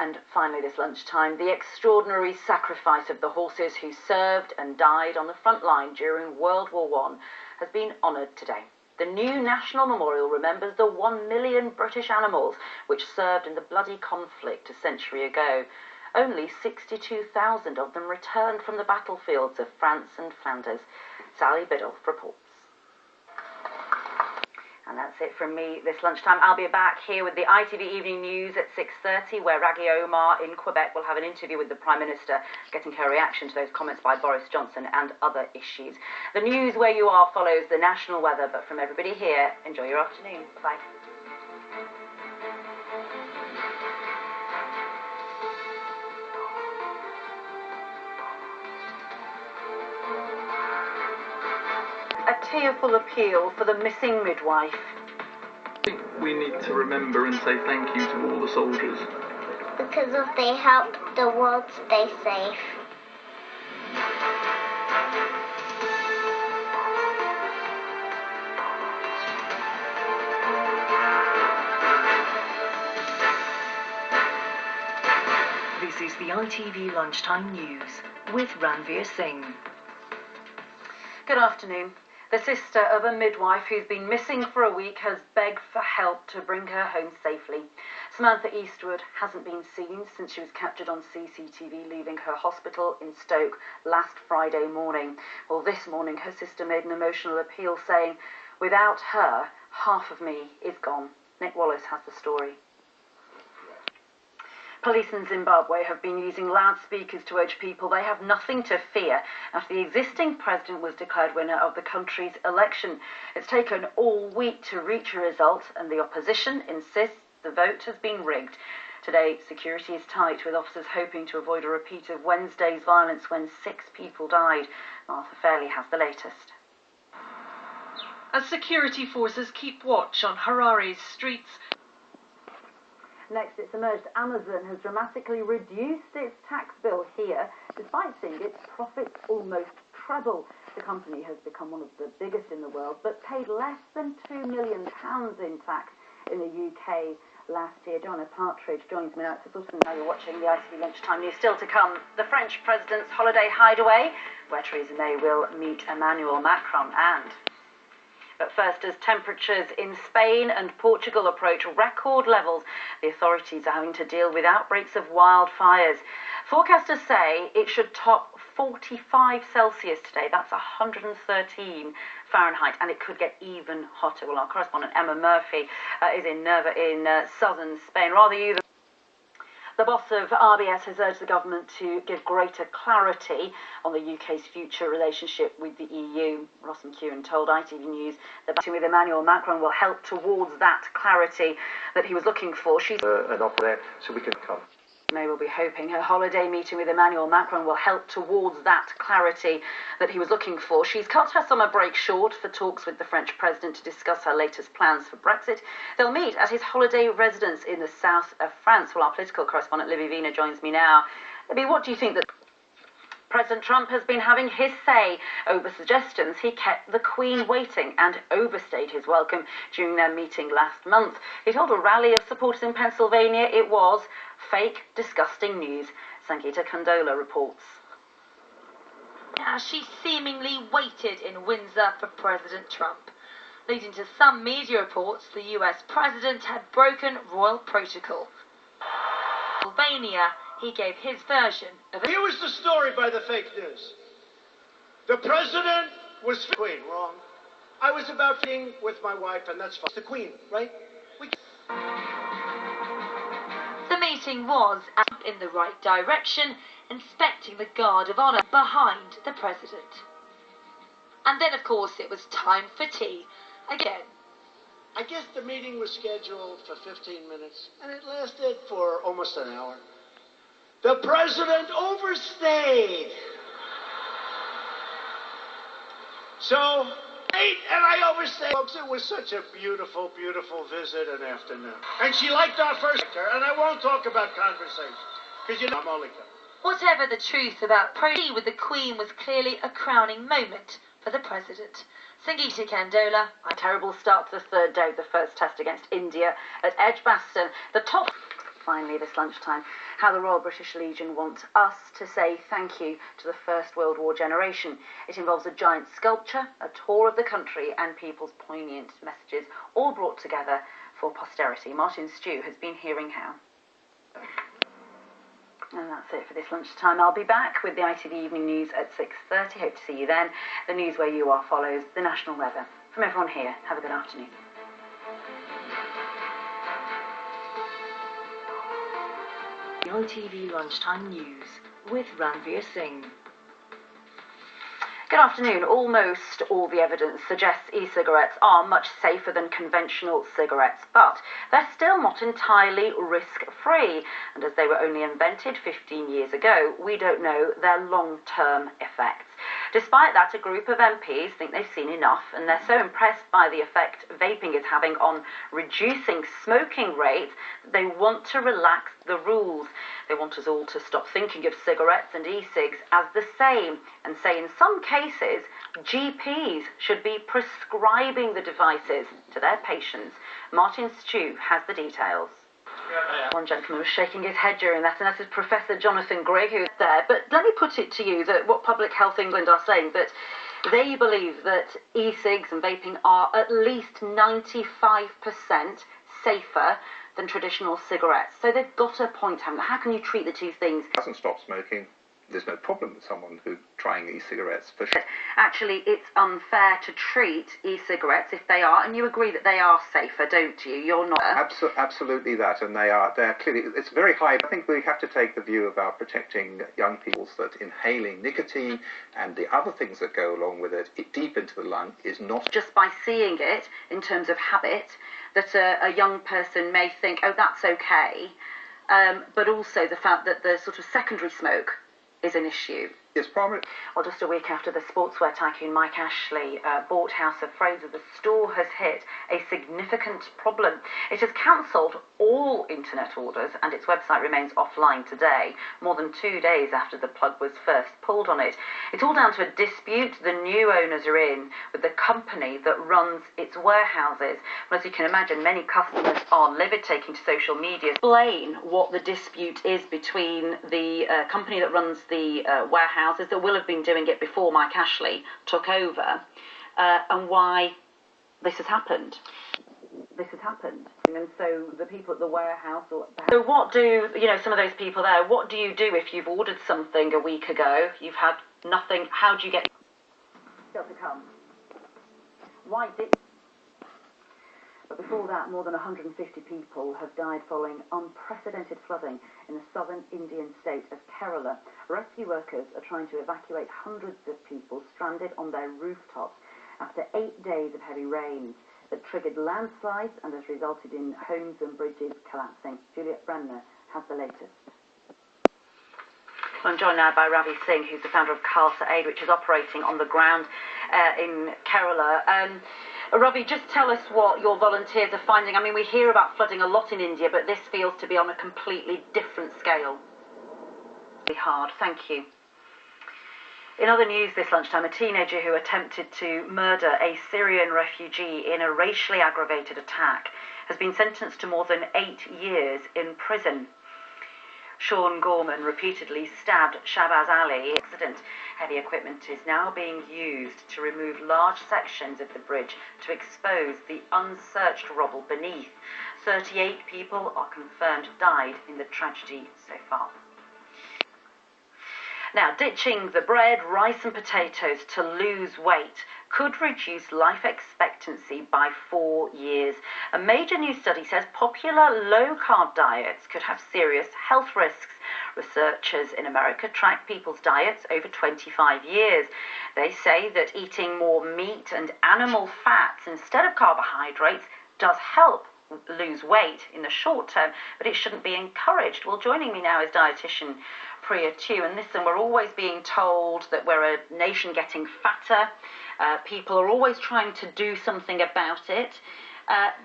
And finally this lunchtime, the extraordinary sacrifice of the horses who served and died on the front line during World War I has been honoured today. The new National Memorial remembers the 1 million British animals which served in the bloody conflict a century ago. Only 62,000 of them returned from the battlefields of France and Flanders. Sally Biddle reports. And that's it from me this lunchtime. I'll be back here with the ITV Evening News at 6:30, where Raggy Omar in Quebec will have an interview with the Prime Minister, getting her reaction to those comments by Boris Johnson and other issues. The news where you are follows the national weather, but from everybody here, enjoy your afternoon. Bye-bye. A tearful appeal for the missing midwife. I think we need to remember and say thank you to all the soldiers. Because they help the world stay safe. This is the ITV Lunchtime News with Ranvir Singh. Good afternoon. The sister of a midwife who's been missing for a week has begged for help to bring her home safely. Samantha Eastwood hasn't been seen since she was captured on CCTV leaving her hospital in Stoke last Friday morning. Well, this morning her sister made an emotional appeal saying, "Without her, half of me is gone." Nick Wallace has the story. Police in Zimbabwe have been using loudspeakers to urge people they have nothing to fear after the existing president was declared winner of the country's election. It's taken all week to reach a result, and the opposition insists the vote has been rigged. Today, security is tight, with officers hoping to avoid a repeat of Wednesday's violence when 6 people died. Martha Fairley has the latest. As security forces keep watch on Harare's streets, Next, it's emerged Amazon has dramatically reduced its tax bill here, despite seeing its profits almost treble. The company has become one of the biggest in the world, but paid less than £2 million in tax in the UK last year. Joanna Partridge joins me now. It's a sort of now you're watching the ITV Lunchtime News. Still to come, the French president's holiday hideaway, where Theresa May will meet Emmanuel Macron, and... But first, as temperatures in Spain and Portugal approach record levels, the authorities are having to deal with outbreaks of wildfires. Forecasters say it should top 45 Celsius today. That's 113 Fahrenheit, and it could get even hotter. Well, our correspondent Emma Murphy is in Nerva in southern Spain. Rather you than... The boss of RBS has urged the government to give greater clarity on the UK's future relationship with the EU. Ross McEwen told ITV News that meeting with Emmanuel Macron will help towards that clarity that he was looking for. She's an offer there, so we can come. May will be hoping her holiday meeting with Emmanuel Macron will help towards that clarity that he was looking for. She's cut her summer break short for talks with the French president to discuss her latest plans for Brexit. They'll meet at his holiday residence in the south of France. Well, our political correspondent Libby Vina joins me now. Libby, what do you think that President Trump has been having his say over suggestions he kept the Queen waiting and overstayed his welcome during their meeting last month? He told a rally of supporters in Pennsylvania it was fake, disgusting news. Sangeeta Kandola reports. She seemingly waited in Windsor for President Trump. Leading to some media reports, the US president had broken royal protocol. Pennsylvania, he gave his version of it. Here was the story by the fake news. The president was Queen. Wrong. I was about being with my wife, and that's fine. The Queen, right? The meeting was in the right direction, inspecting the guard of honour behind the president. And then, of course, it was time for tea. Again. I guess the meeting was scheduled for 15 minutes, and it lasted for almost an hour. The president overstayed. So, and I overstayed. Folks, it was such a beautiful, beautiful visit and afternoon. And she liked our first actor, and I won't talk about conversation, because I'm only kidding. Whatever the truth about tea with the Queen was clearly a crowning moment for the president. Sangeeta Kandola. A terrible start to the third day of the first test against India at Edgbaston. The top finally, this lunchtime, how the Royal British Legion want us to say thank you to the First World War generation. It involves a giant sculpture, a tour of the country, and people's poignant messages, all brought together for posterity. Martin Stew has been hearing how. And that's it for this lunchtime. I'll be back with the ITV Evening News at 6:30. Hope to see you then. The news where you are follows the national weather. From everyone here, have a good afternoon. The ITV Lunchtime News with Ranvir Singh. Good afternoon. Almost all the evidence suggests e-cigarettes are much safer than conventional cigarettes, but they're still not entirely risk-free. And as they were only invented 15 years ago, we don't know their long-term effects. Despite that, a group of MPs think they've seen enough, and they're so impressed by the effect vaping is having on reducing smoking rates that they want to relax the rules. They want us all to stop thinking of cigarettes and e-cigs as the same, and say in some cases GPs should be prescribing the devices to their patients. Martin Stew has the details. One gentleman was shaking his head during that, and that is Professor Jonathan Grigg, who's there. But let me put it to you that what Public Health England are saying, that they believe that e-cigs and vaping are at least 95% safer than traditional cigarettes. So they've got a point, haven't they? How can you treat the two things? Doesn't stop smoking. There's no problem with someone who's trying e-cigarettes for sure. Actually, it's unfair to treat e-cigarettes if they are, and you agree that they are safer, don't you? You're not. Absolutely that, and they're clearly, it's very high. I think we have to take the view about protecting young people, that inhaling nicotine and the other things that go along with it deep into the lung is not just by seeing it in terms of habit, that a young person may think, oh, that's okay, but also the fact that the sort of secondary smoke is an issue. It's prominent. Well, just a week after the sportswear tycoon Mike Ashley bought House of Fraser, the store has hit a significant problem. It has cancelled all internet orders and its website remains offline today, more than 2 days after the plug was first pulled on it. It's all down to a dispute the new owners are in with the company that runs its warehouses. Well, as you can imagine, many customers are livid, taking to social media. Explain what the dispute is between the company that runs the warehouses that will have been doing it before Mike Ashley took over, and why this has happened. And so the people at the warehouse, so what do, some of those people there, what do you do if you've ordered something a week ago, you've had nothing, how do you get still to come? Why did... But before that, more than 150 people have died following unprecedented flooding in the southern Indian state of Kerala. Rescue workers are trying to evacuate hundreds of people stranded on their rooftops after 8 days of heavy rains that triggered landslides and has resulted in homes and bridges collapsing. Juliet Bremner has the latest. I'm joined now by Ranvir Singh, who's the founder of Khalsa Aid, which is operating on the ground in Kerala. Ravi, just tell us what your volunteers are finding. I mean, we hear about flooding a lot in India, but this feels to be on a completely different scale. Hard. Thank you. In other news this lunchtime, a teenager who attempted to murder a Syrian refugee in a racially aggravated attack has been sentenced to more than 8 years in prison. Sean Gorman repeatedly stabbed Shabazz Ali. Accident. Heavy equipment is now being used to remove large sections of the bridge to expose the unsearched rubble beneath. 38 people are confirmed died in the tragedy so far. Now, ditching the bread, rice and potatoes to lose weight could reduce life expectancy by 4 years. A major new study says popular low-carb diets could have serious health risks. Researchers in America track people's diets over 25 years. They say that eating more meat and animal fats instead of carbohydrates does help lose weight in the short term, but it shouldn't be encouraged. Well, joining me now is dietitian Priya Tew. And listen, we're always being told that we're a nation getting fatter. People are always trying to do something about it.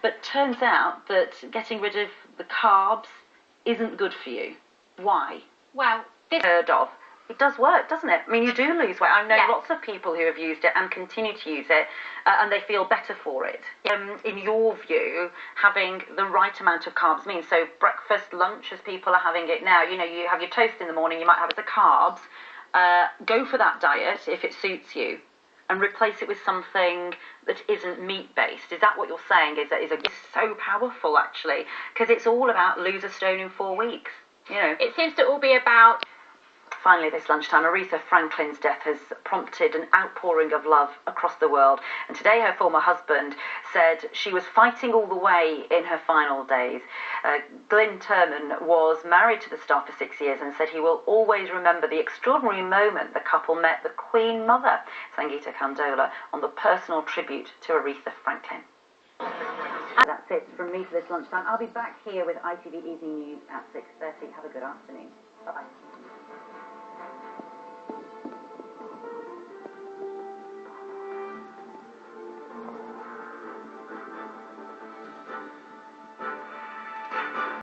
But turns out that getting rid of the carbs isn't good for you. Why? Well, this heard of It does work, doesn't it? I mean, you do lose weight. I know Yes. lots of people who have used it and continue to use it, and they feel better for it. In your view, having the right amount of carbs means, so breakfast, lunch, as people are having it now, you know, you have your toast in the morning, you might have it as carbs. Go for that diet if it suits you, and replace it with something that isn't meat-based. Is that what you're saying? It's so powerful, actually, because it's all about lose a stone in 4 weeks. You know, It seems to all be about... Finally, this lunchtime, Aretha Franklin's death has prompted an outpouring of love across the world. And today, her former husband said she was fighting all the way in her final days. Glyn Turman was married to the star for 6 years and said he will always remember the extraordinary moment the couple met the Queen Mother, Sangeeta Kandola, on the personal tribute to Aretha Franklin. That's it from me for this lunchtime. I'll be back here with ITV Evening News at 6:30. Have a good afternoon. Bye-bye.